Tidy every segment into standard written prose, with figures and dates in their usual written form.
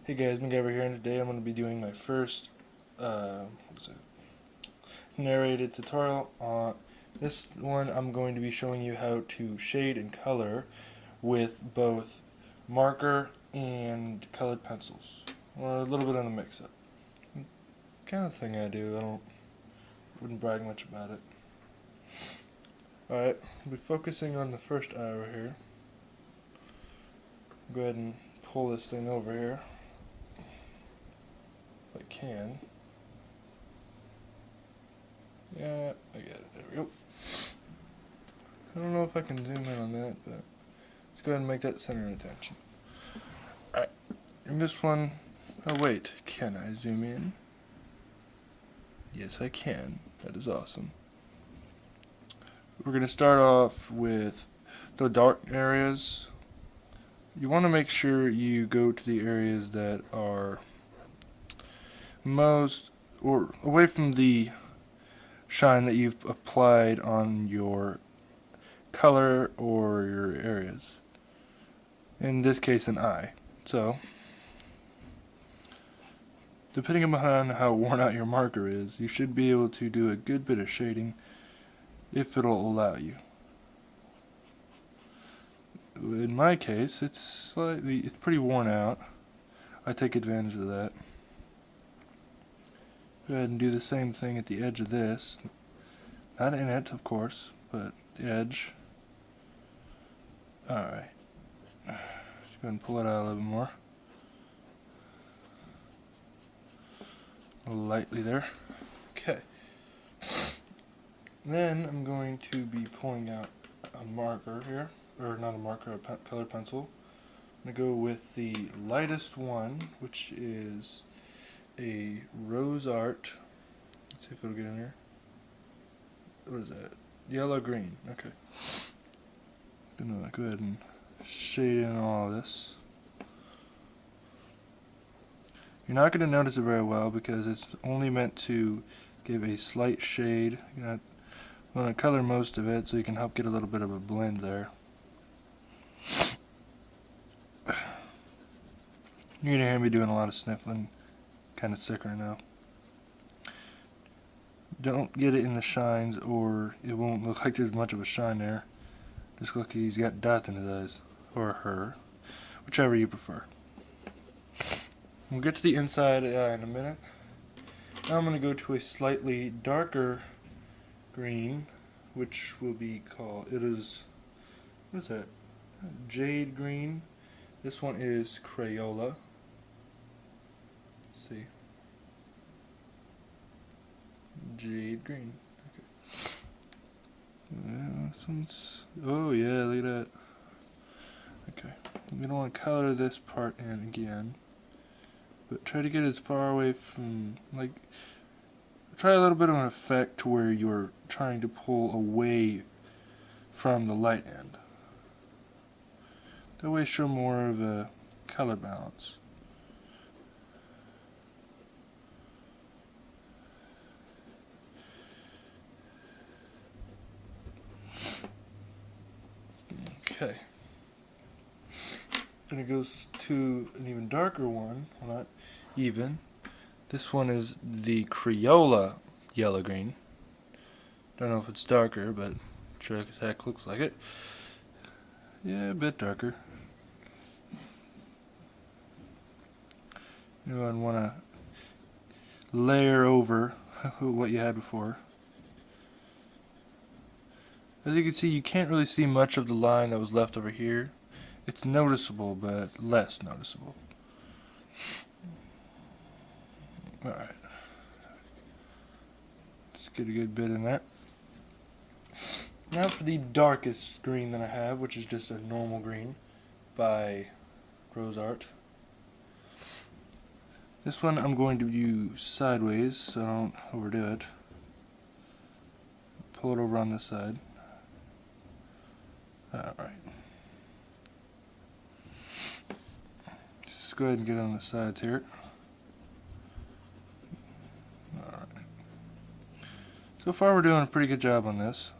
Hey guys, McGavin here, and today I'm going to be doing my first narrated tutorial. On this one, I'm going to be showing you how to shade and color with both marker and colored pencils, or a little bit on a mix-up. Kind of thing I do. Wouldn't brag much about it. Alright, I'll be focusing on the first arrow here. Go ahead and pull this thing over here, if I can. Yeah, I get it. There we go. I don't know if I can zoom in on that, but let's go ahead and make that center of attention. Alright, in this one, oh wait, can I zoom in? Yes, I can. That is awesome. We're going to start off with the dark areas. You want to make sure you go to the areas that are most, or away from the shine that you've applied on your color or your areas. In this case, an eye. So, depending upon how worn out your marker is, you should be able to do a good bit of shading if it'll allow you. In my case, it's pretty worn out. I take advantage of that. Go ahead and do the same thing at the edge of this. Not in it, of course, but the edge. Alright. Just go ahead and pull it out a little bit more. Lightly there. Okay. Then I'm going to be pulling out a marker here, or not a marker, a colored pencil. I'm going to go with the lightest one, which is a Rose Art. Let's see if it'll get in here. What is that? Yellow green. Okay. Gonna go ahead and shade in all of this. You're not going to notice it very well because it's only meant to give a slight shade. You're going to color most of it so you can help get a little bit of a blend there. You're going to hear me doing a lot of sniffling. Kind of sick right now. Don't get it in the shines or it won't look like there's much of a shine there. Just look like he's got dots in his eyes. Or her. Whichever you prefer. We'll get to the inside in a minute. Now I'm going to go to a slightly darker green, which will be called, what is that? Jade green. This one is Crayola. Let's see. Jade green. Okay. This one's, oh yeah, look at that. Okay. We don't want to color this part in again. But try to get as far away from, try a little bit of an effect to where you're trying to pull away from the light end. That way show more of a color balance. Okay. And it goes to an even darker one. Well, not even. This one is the Crayola yellow green. Don't know if it's darker, but sure as heck looks like it. Yeah, a bit darker. You want to layer over what you had before. As you can see, you can't really see much of the line that was left over here. It's noticeable, but less noticeable. Alright. Let's get a good bit in there. Now for the darkest green that I have, which is just a normal green by Rose Art. This one I'm going to do sideways, so I don't overdo it. Pull it over on this side. Alright. Just go ahead and get on the sides here. Alright. So far we're doing a pretty good job on this.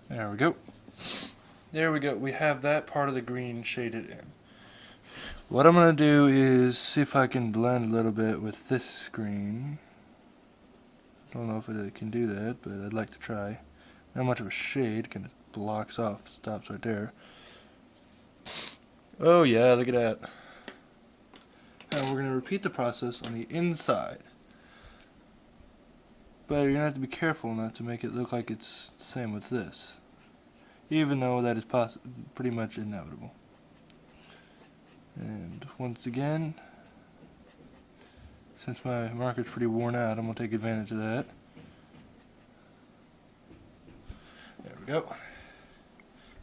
There we go. There we go. We have that part of the green shaded in. What I'm going to do is see if I can blend a little bit with this screen. Don't know if it can do that, but I'd like to try. Not much of a shade, kind of blocks off, stops right there. Oh yeah, look at that. Now we're going to repeat the process on the inside. But you're going to have to be careful not to make it look like it's the same with this. Even though that is pretty much inevitable. And once again, since my marker's pretty worn out, I'm going to take advantage of that. There we go.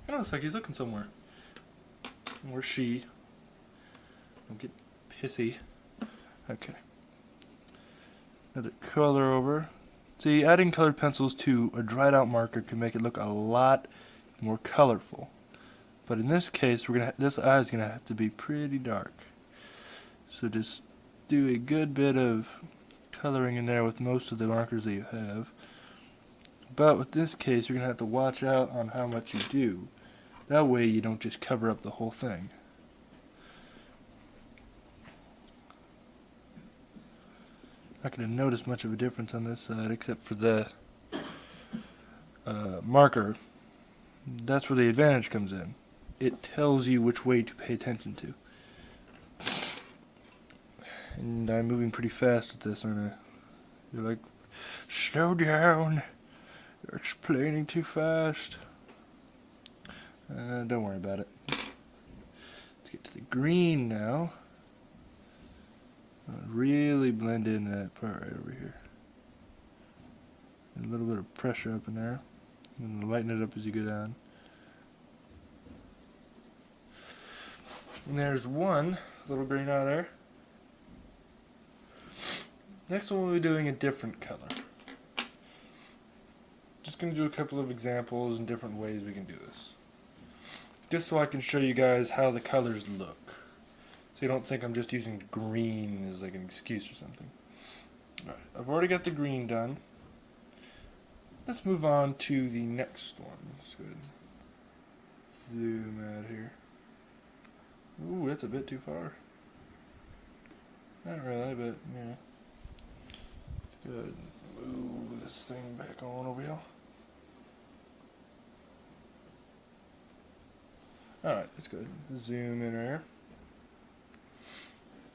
It looks like he's looking somewhere. Or she. Don't get pissy. Okay. Another color over. See, adding colored pencils to a dried out marker can make it look a lot more colorful. But in this case, this eye is gonna have to be pretty dark. So just do a good bit of coloring in there with most of the markers that you have. But with this case, you're gonna have to watch out on how much you do. That way you don't just cover up the whole thing. Not going to notice much of a difference on this side except for the marker. That's where the advantage comes in. It tells you which way to pay attention to. And I'm moving pretty fast with this, aren't I? You're like, slow down. You're explaining too fast. Don't worry about it. Let's get to the green now. Really blend in that part right over here. And a little bit of pressure up in there. And lighten it up as you go down. And there's one little green out there. Next one we'll be doing a different color. Just going to do a couple of examples and different ways we can do this. Just so I can show you guys how the colors look. So you don't think I'm just using green as like an excuse or something. Alright, I've already got the green done. Let's move on to the next one. Let's go ahead and zoom out here. Ooh, that's a bit too far. Not really, but yeah. Good. Move this thing back on over here. Alright, let's go ahead and zoom in here.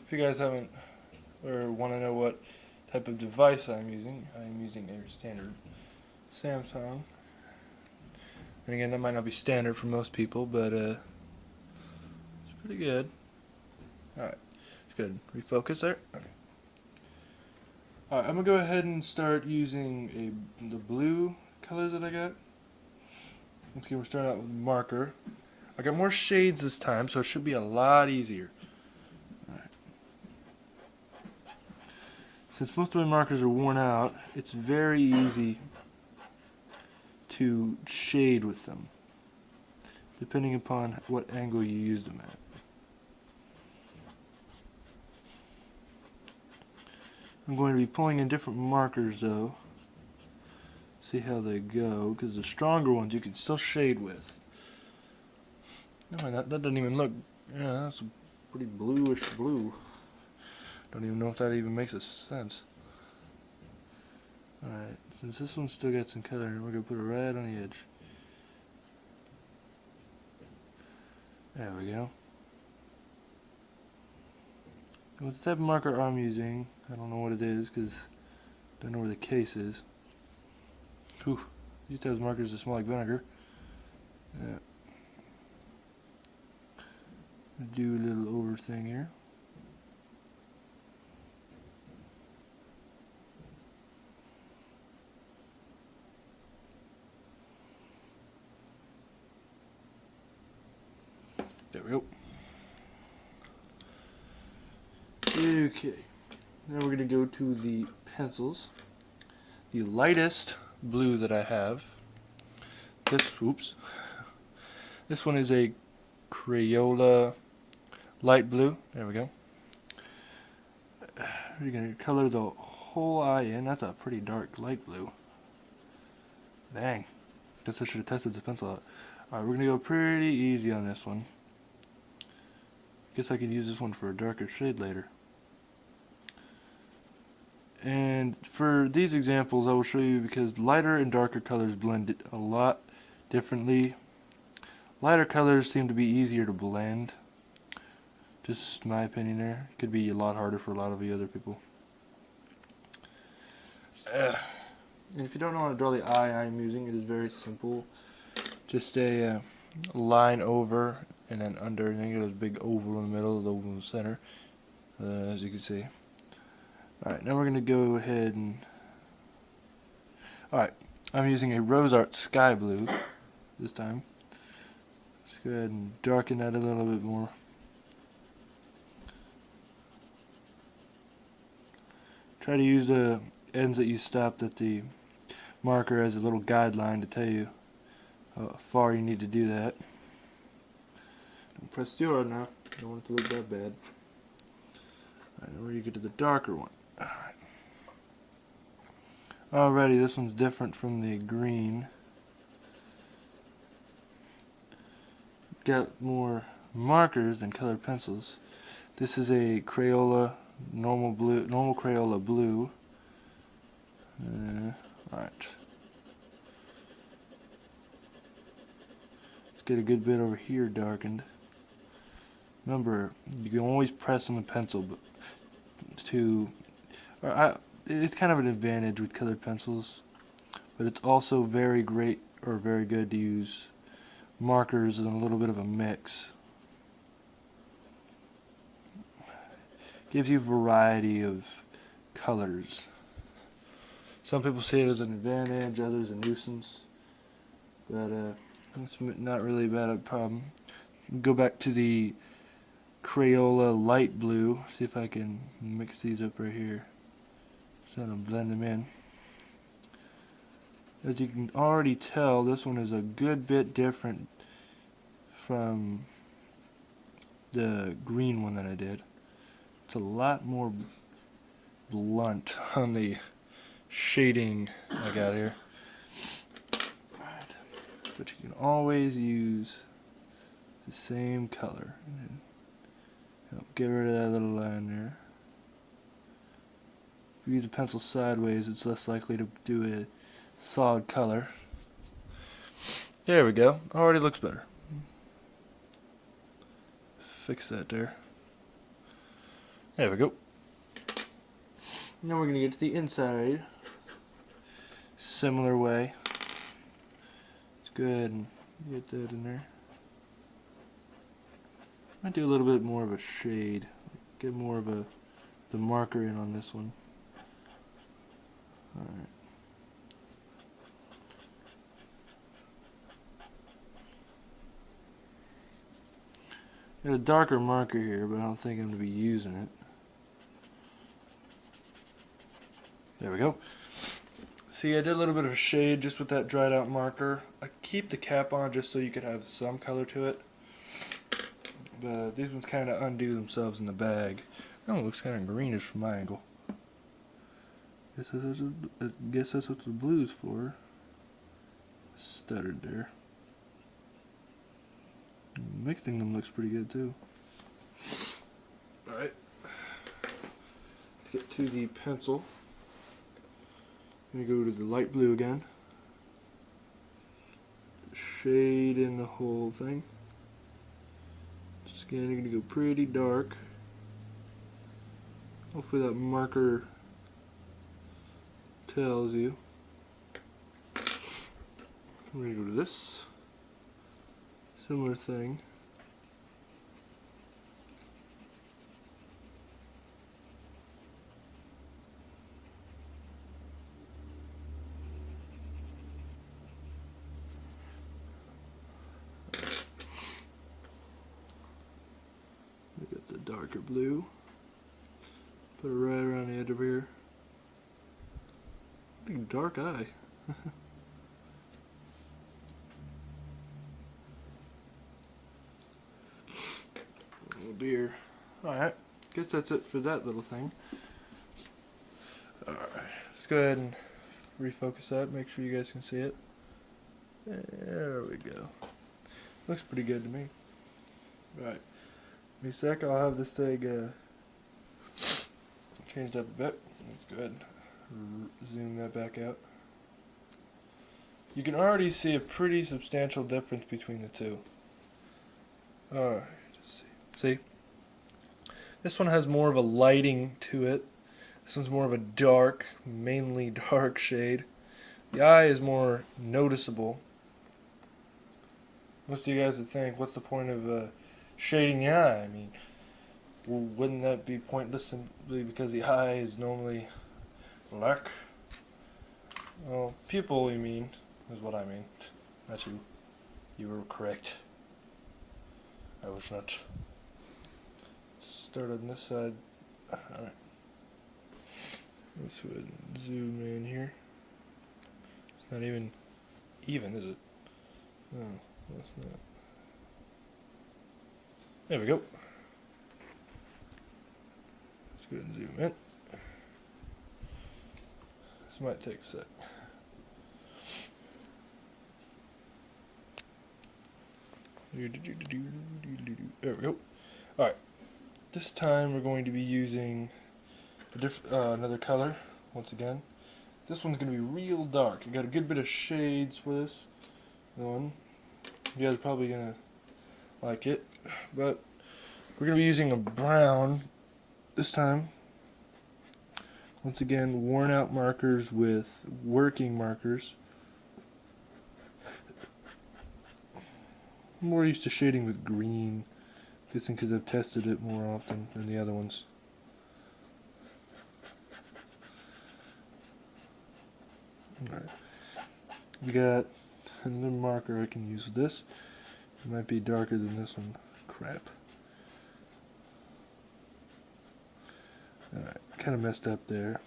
If you guys haven't or want to know what type of device I'm using a standard Samsung. And again, that might not be standard for most people, but it's pretty good. Alright, it's good. Refocus there. Okay. Alright, I'm going to go ahead and start using the blue colors that I got. Okay, we're starting out with marker. I got more shades this time, so it should be a lot easier. Alright. Since most of my markers are worn out, it's very easy to shade with them, depending upon what angle you use them at. I'm going to be pulling in different markers though, see how they go, because the stronger ones you can still shade with. No, that doesn't even look, yeah, that's a pretty bluish blue. Don't even know if that even makes a sense. Alright, since this one's still got some color, we're going to put it right on the edge. There we go. What's the type of marker I'm using? I don't know what it is because I don't know where the case is. Whew, these types of markers that smell like vinegar. Yeah. Do a little over thing here. There we go. Okay, now we're going to go to the pencils. The lightest blue that I have. This one is a Crayola light blue. There we go. We're going to color the whole eye in. That's a pretty dark light blue. Dang. Guess I should have tested the pencil out. Alright, we're going to go pretty easy on this one. guess I could use this one for a darker shade later. And for these examples I will show you, because lighter and darker colors blend a lot differently. Lighter colors seem to be easier to blend. Just my opinion there. Could be a lot harder for a lot of the other people. And if you don't know how to draw the eye I'm using, it is very simple. Just a line over and then under, and then you get a big oval in the middle, the oval in the center, as you can see. Alright, now we're going to go ahead and... Alright, I'm using a Rose Art Sky Blue this time. Let's go ahead and darken that a little bit more. Try to use the ends that you stopped at the marker as a little guideline to tell you how far you need to do that. Don't press too hard now, don't want it to look that bad. Alright, now we're going to get to the darker one. Alrighty, this one's different from the green. Got more markers than colored pencils. This is a Crayola normal Crayola blue. Alright. Let's get a good bit over here darkened. Remember, you can always press on the pencil it's kind of an advantage with colored pencils, but it's also very great or very good to use markers and a little bit of a mix. Gives you variety of colors. Some people see it as an advantage, others a nuisance, but it's not really a bad problem. Go back to the Crayola light blue, see if I can mix these up right here. So to blend them in. As you can already tell, this one is a good bit different from the green one that I did. It's a lot more blunt on the shading I got here. But you can always use the same color. Get rid of that little line there. If you use a pencil sideways, it's less likely to do a solid color. There we go. Already looks better. Fix that there. There we go. Now we're going to get to the inside. Similar way. Let's go ahead and get that in there. Might do a little bit more of a shade. Get more of the marker in on this one. Alright. Got a darker marker here, but I don't think I'm going to be using it. There we go. See, I did a little bit of a shade just with that dried out marker. I keep the cap on just so you could have some color to it. But these ones kind of undo themselves in the bag. That one looks kind of greenish from my angle. I guess that's what the blue's for. Stuttered there. Mixing them looks pretty good too. Alright. Let's get to the pencil. I'm going to go to the light blue again. Shade in the whole thing. Just again, I'm going to go pretty dark. Hopefully that marker tells you. I'm going to go to this. Similar thing. I got the darker blue. Put it right around the edge over here. Big dark eye. Oh dear. Alright, guess that's it for that little thing. Alright, let's go ahead and refocus that, make sure you guys can see it. There we go. Looks pretty good to me. Alright, Give me a sec, I'll have this thing changed up a bit. That's good. Zoom that back out. You can already see a pretty substantial difference between the two. Alright, just see. See? This one has more of a lighting to it. This one's more of a dark, mainly dark shade. The eye is more noticeable. Most of you guys would think, what's the point of shading the eye? I mean, wouldn't that be pointless simply because the eye is normally black? Well, pupil, you mean, is what I mean. Not you. You were correct. I was not. Start on this side. Alright. This would zoom in here. It's not even, is it? No, that's not. There we go. Let's go ahead and zoom in. This might take a sec. There we go. Alright. This time we're going to be using another color, once again. This one's going to be real dark. I got a good bit of shades for this one. You guys are probably going to like it. But we're going to be using a brown this time. Once again, worn out markers with working markers. I'm more used to shading with green. Guessing because I've tested it more often than the other ones. Alright. We got another marker I can use with this. It might be darker than this one. Crap. Alright, kind of messed up there.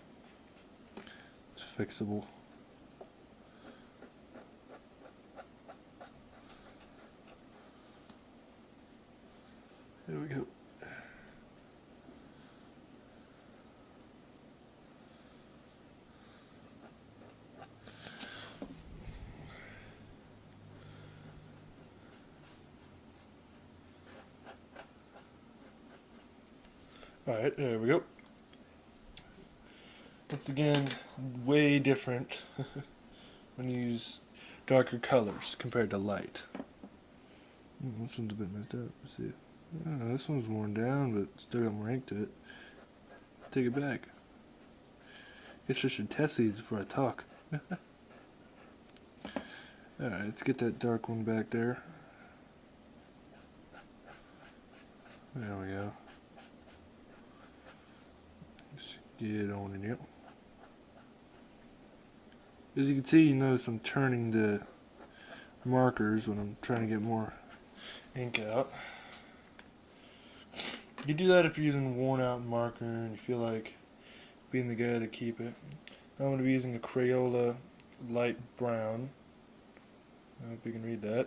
It's fixable. There we go. Alright, there we go. Once again, way different when you use darker colors compared to light. This one's a bit messed up. Let's see. This one's worn down, but still got more ink to it. Take it back. Guess I should test these before I talk. Alright, let's get that dark one back there. There we go. Let's get it on in here. As you can see, you notice I'm turning the markers when I'm trying to get more ink out. You do that if you're using a worn out marker and you feel like being the guy to keep it. Now I'm going to be using a Crayola light brown. I hope you can read that.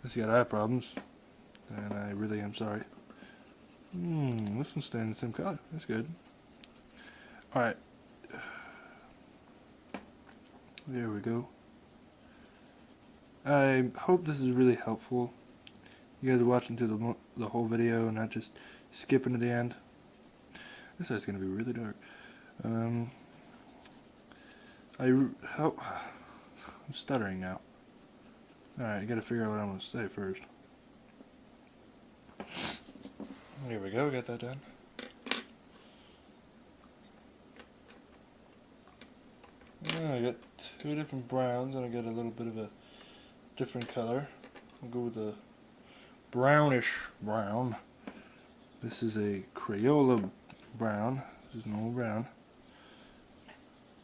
Unless you got eye problems, then I really am sorry. This one's staying the same color. That's good. Alright. There we go. I hope this is really helpful. You guys are watching through the whole video and not just skipping to the end. This side's going to be really dark. I'm stuttering now. Alright, I got to figure out what I'm going to say first. Here we go, got that done. I got two different browns and I got a little bit of a different color. I'll go with the brownish brown. This is a Crayola brown. This is normal brown.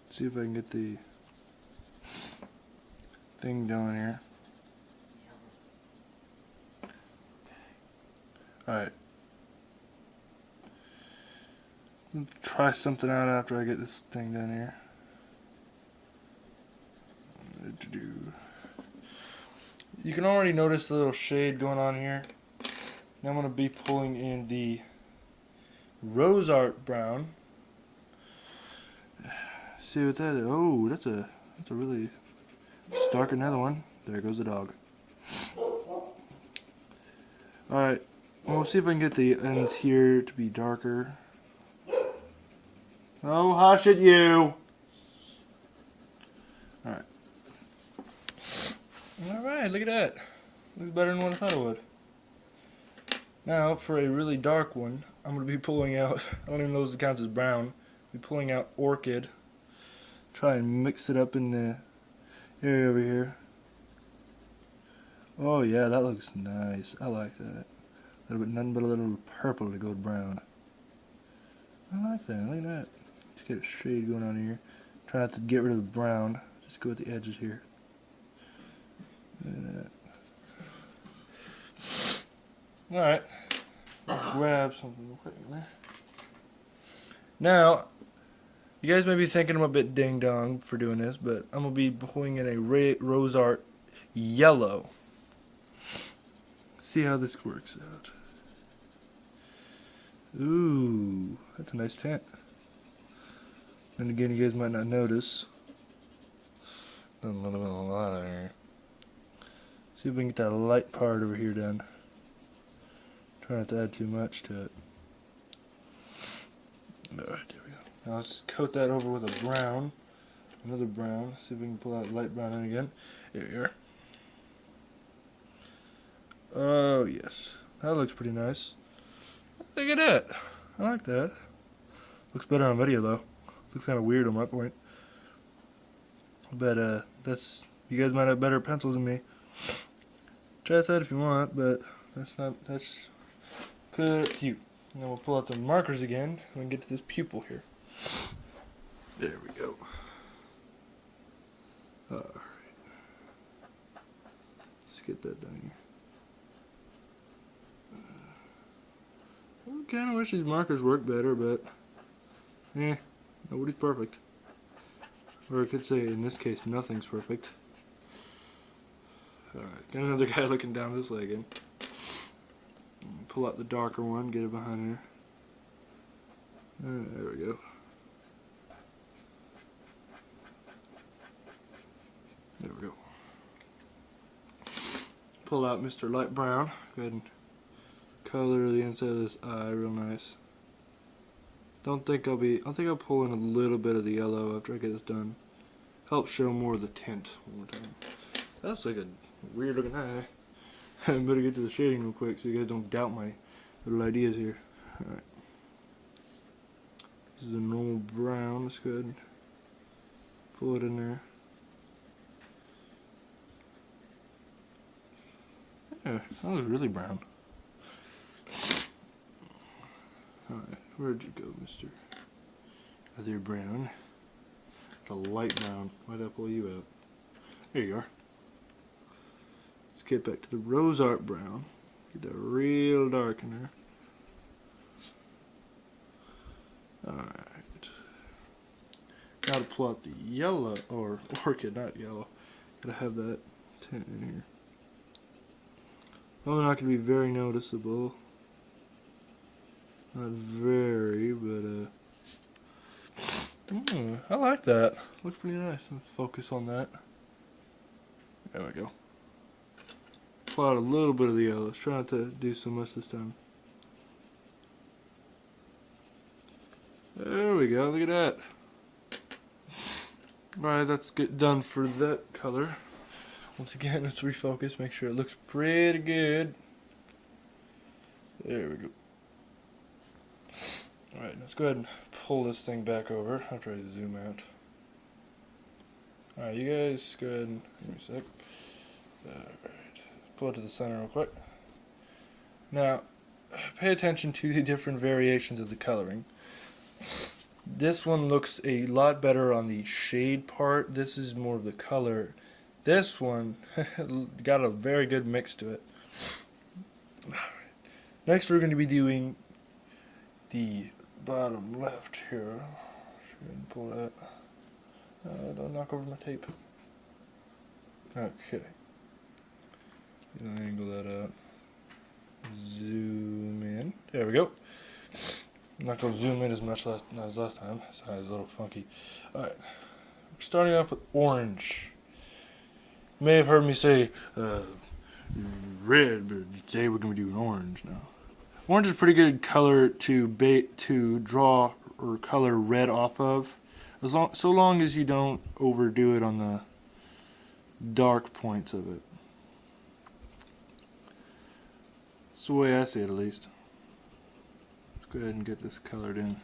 Let's see if I can get the thing down here. Alright. Try something out after I get this thing down here. You can already notice the little shade going on here. Now I'm going to be pulling in the Rose Art brown. See what that is? Oh, that's a really stark another one. There goes the dog. Alright, We'll see if I can get the ends here to be darker. Oh, hush it, you! Alright. Alright, look at that. Looks better than what I thought it would. Now, for a really dark one, I'm going to be pulling out, I don't even know if this counts as brown, I'll be pulling out Orchid. Try and mix it up in the area over here. Oh yeah, that looks nice. I like that. A little bit, nothing but a little purple to go to brown. I like that, look at that. Just get a shade going on here. Try not to get rid of the brown, just go with the edges here. Look at that. Alright, grab something real quick in there. Now, you guys may be thinking I'm a bit ding-dong for doing this, but I'm going to be pulling in a Rose Art Yellow. See how this works out. Ooh, that's a nice tint. Then again, you guys might not notice. A little bit of light there. See if we can get that light part over here done. Try not to add too much to it. Alright, there we go. Now let's coat that over with a brown. Another brown. See if we can pull that light brown in again. Here we are. Oh, yes. That looks pretty nice. Look at that. I like that. Looks better on video, though. Looks kind of weird on my point. But, that's... You guys might have better pencils than me. Try that if you want, but that's good up to you. And then we'll pull out the markers again and get to this pupil here. There we go. Alright. Let's get that done here. I kind of wish these markers worked better, but nobody's perfect. Or I could say, in this case, nothing's perfect. Alright, got another guy looking down this leg in. Pull out the darker one, get it behind her. There we go. There we go. Pull out Mr. Light Brown. Go ahead and color the inside of this eye real nice. I think I'll pull in a little bit of the yellow after I get this done. Help show more of the tint one more time. That's like a weird looking eye. I better get to the shading real quick so you guys don't doubt my little ideas here. Alright. This is a normal brown. That's good. Pull it in there. Yeah, that looks really brown. Alright, where'd you go, Mr. Other brown? It's a light brown. Why'd I pull you out? There you are. Let's get back to the Rose Art Brown. Get that real dark in there. Alright. Gotta pull out the yellow, or orchid, not yellow. Gotta have that tint in here. Probably not gonna be very noticeable. Not very, but I like that. Looks pretty nice. Let's focus on that. There we go. Pull out a little bit of the yellow. Let's try not to do so much this time. There we go. Look at that. Alright, that's done for that color. Once again, let's refocus. Make sure it looks pretty good. There we go. Alright, let's go ahead and pull this thing back over after I zoom out. Alright, you guys go ahead and give me a sec. Alright, pull it to the center real quick. Now, pay attention to the different variations of the coloring. This one looks a lot better on the shade part. This is more of the color. This one got a very good mix to it. Alright. Next we're going to be doing the bottom left here. Go ahead and pull that. Don't knock over my tape. Okay. Angle that out. Zoom in. There we go. I'm not going to zoom in as much as last time. This eye is a little funky. Alright. Starting off with orange. You may have heard me say red, but today we're going to be doing orange now. Orange is a pretty good color to draw or color red off of, so long as you don't overdo it on the dark points of it. That's the way I see it, at least. Let's go ahead and get this colored in.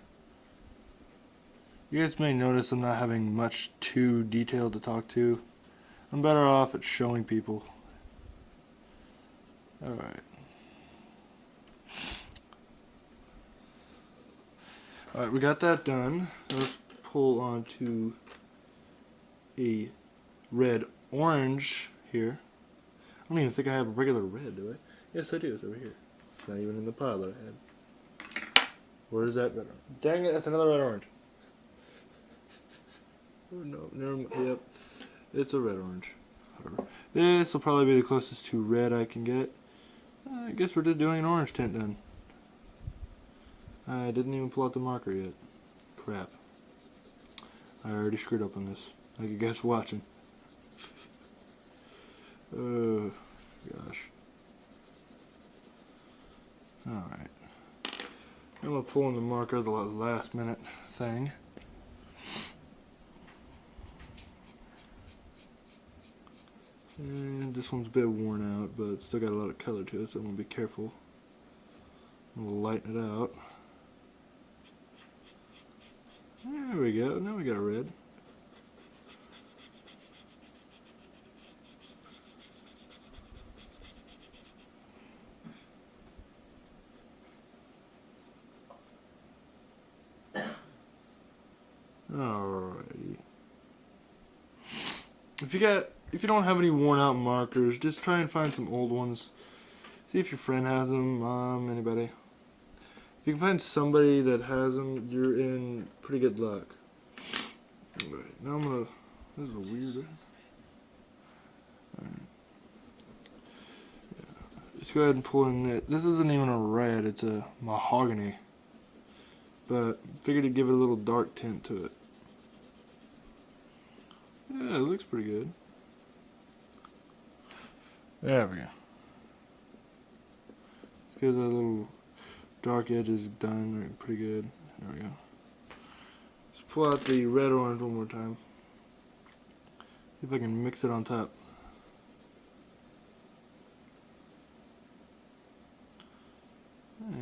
You guys may notice I'm not having much too detailed to talk to. I'm better off at showing people. Alright. Alright, we got that done. Let's pull onto a red-orange here. I don't even think I have a regular red, do I? Yes, I do. It's over here. It's not even in the pile that I had. Where's that red? Dang it, that's another red-orange. Oh, no, never mind. Yep, it's a red-orange. This will probably be the closest to red I can get. I guess we're just doing an orange tint then. I didn't even pull out the marker yet. Crap. I already screwed up on this. Like you guys watching. Oh, gosh. Alright. I'm going to pull in the marker, the last minute thing. And this one's a bit worn out, but it's still got a lot of color to it, so I'm going to be careful. I'm going to lighten it out. There we go. Now we got red. Alrighty. If you don't have any worn out markers, just try and find some old ones. See if your friend has them, mom, anybody. If you can find somebody that has them, you're in pretty good luck. Alright, now I'm gonna. This is a weird. Alright. Yeah. Let's go ahead and pull in it. This isn't even a red, it's a mahogany. But figured to give it a little dark tint to it. Yeah, it looks pretty good. There we go. Let's get that little dark edges done, pretty good. There we go. Let's pull out the red orange one more time. See if I can mix it on top.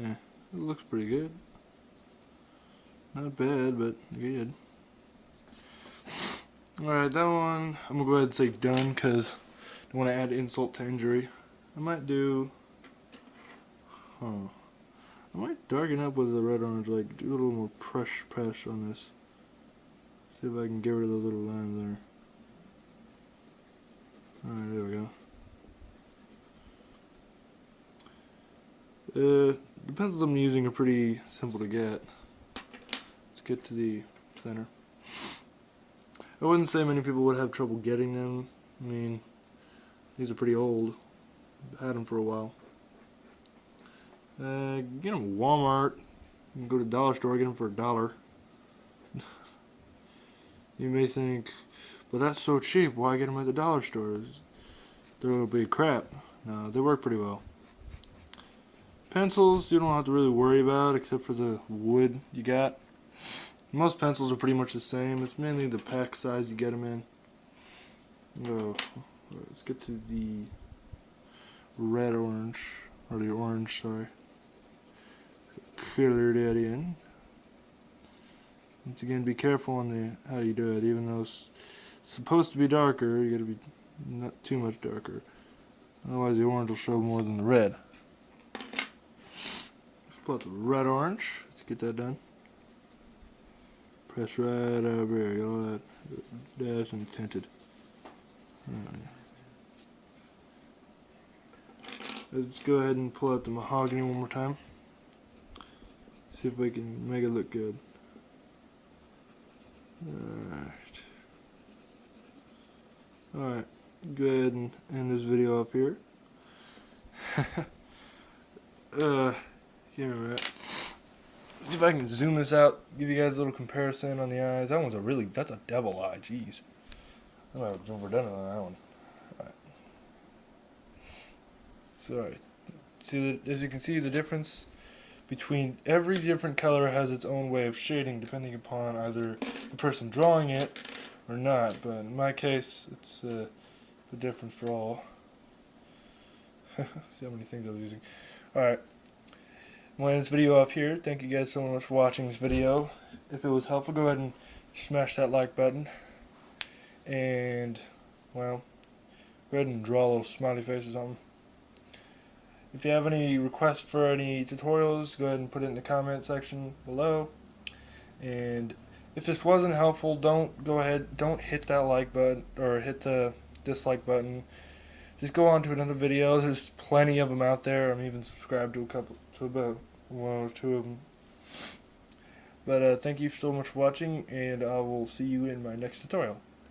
Yeah, it looks pretty good. Not bad, but good. Alright, that one, I'm going to go ahead and say done because I don't want to add insult to injury. I might do, I might darken up with the red orange, like do a little more press on this. See if I can get rid of the little line there. Alright, there we go. The pencils I'm using are pretty simple to get. Let's get to the center. I wouldn't say many people would have trouble getting them. I mean, these are pretty old. I've had them for a while. Get them at Walmart. You can go to the dollar store, get them for $1. You may think, but that's so cheap, why get them at the dollar store? They're a little bit crap. No, they work pretty well. Pencils, you don't have to really worry about, except for the wood you got. Most pencils are pretty much the same. It's mainly the pack size you get them in. Oh, let's get to the red-orange, or the orange, sorry. Color that in. Once again, be careful on how you do it. Even though it's supposed to be darker, you gotta be not too much darker. Otherwise, the orange will show more than the red. Let's pull out the red-orange. Let's get that done. Press right over here, get all that dash and tinted. Right. Let's go ahead and pull out the mahogany one more time. See if we can make it look good. Alright, go ahead and end this video up here. Yeah, right. See if I can zoom this out, give you guys a little comparison on the eyes. That one's that's a devil eye, jeez. I might have overdone it on that one. Alright. Sorry. As you can see the difference between every different color has its own way of shading depending upon either the person drawing it or not, but in my case it's the difference for all. See how many things I was using. Alright, I'm going to end this video off here. Thank you guys so much for watching this video. If it was helpful, go ahead and smash that like button, and well, go ahead and draw a little smiley face or something. If you have any requests for any tutorials, go ahead and put it in the comment section below. And if this wasn't helpful, don't hit that like button or hit the dislike button. Just go on to another video. There's plenty of them out there. I'm even subscribed to about one or two of them. But thank you so much for watching, and I will see you in my next tutorial.